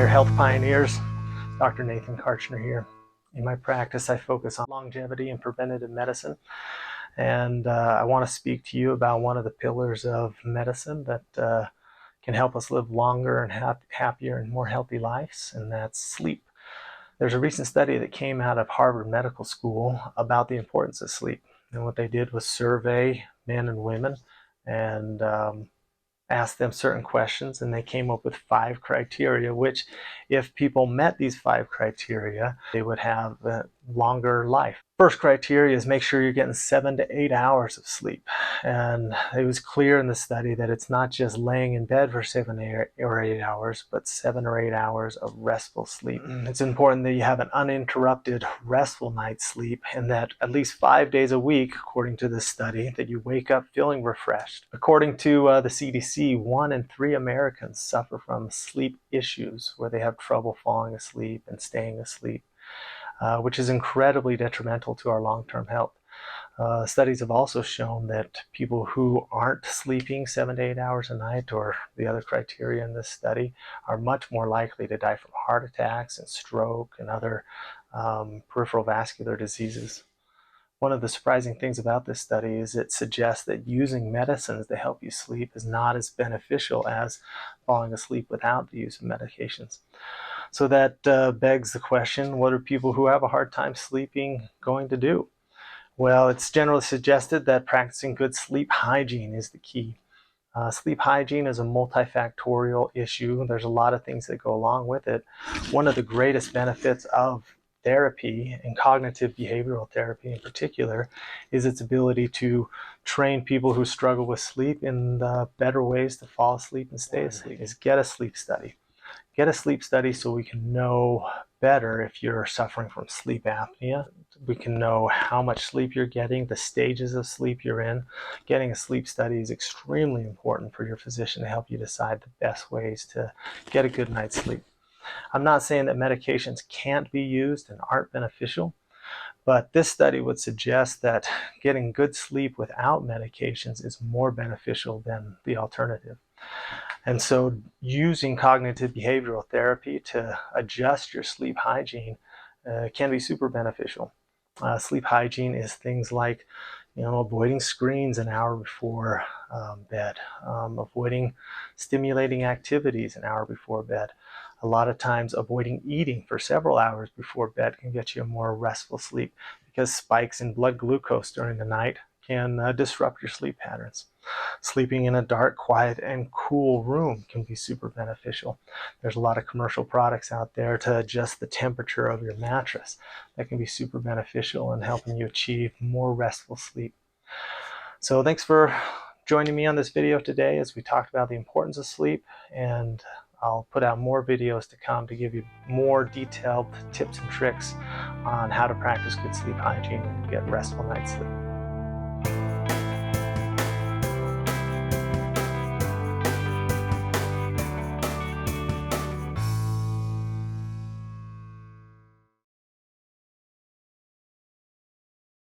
there, health pioneers. Dr. Nathan Kartchner here. In my practice, I focus on longevity and preventative medicine, and I want to speak to you about one of the pillars of medicine that can help us live longer and happier and more healthy lives, and that's sleep. There's a recent study that came out of Harvard Medical School about the importance of sleep, and what they did was survey men and women and asked them certain questions, and they came up with 5 criteria, which if people met these 5 criteria, they would have a longer life. First criteria is make sure you're getting 7 to 8 hours of sleep. And it was clear in the study that it's not just laying in bed for 7 or 8 hours, but 7 or 8 hours of restful sleep. It's important that you have an uninterrupted, restful night's sleep, and that at least 5 days a week, according to this study, that you wake up feeling refreshed. According to the CDC, 1 in 3 Americans suffer from sleep issues, where they have trouble falling asleep and staying asleep, which is incredibly detrimental to our long-term health. Studies have also shown that people who aren't sleeping 7 to 8 hours a night, or the other criteria in this study, are much more likely to die from heart attacks and stroke and other peripheral vascular diseases. One of the surprising things about this study is it suggests that using medicines to help you sleep is not as beneficial as falling asleep without the use of medications. So that begs the question, what are people who have a hard time sleeping going to do? Well, it's generally suggested that practicing good sleep hygiene is the key. Sleep hygiene is a multifactorial issue. There's a lot of things that go along with it. One of the greatest benefits of therapy, and cognitive behavioral therapy in particular, is its ability to train people who struggle with sleep in the better ways to fall asleep and stay asleep. Is get a sleep study. Get a sleep study so we can know better if you're suffering from sleep apnea. We can know how much sleep you're getting, the stages of sleep you're in. Getting a sleep study is extremely important for your physician to help you decide the best ways to get a good night's sleep. I'm not saying that medications can't be used and aren't beneficial, but this study would suggest that getting good sleep without medications is more beneficial than the alternative. And so using cognitive behavioral therapy to adjust your sleep hygiene can be super beneficial. Sleep hygiene is things like, avoiding screens an hour before bed, avoiding stimulating activities an hour before bed. A lot of times avoiding eating for several hours before bed can get you a more restful sleep, because spikes in blood glucose during the night can disrupt your sleep patterns. Sleeping in a dark, quiet, and cool room can be super beneficial. There's a lot of commercial products out there to adjust the temperature of your mattress that can be super beneficial in helping you achieve more restful sleep. So thanks for joining me on this video today as we talked about the importance of sleep, and I'll put out more videos to come to give you more detailed tips and tricks on how to practice good sleep hygiene and get restful night's sleep.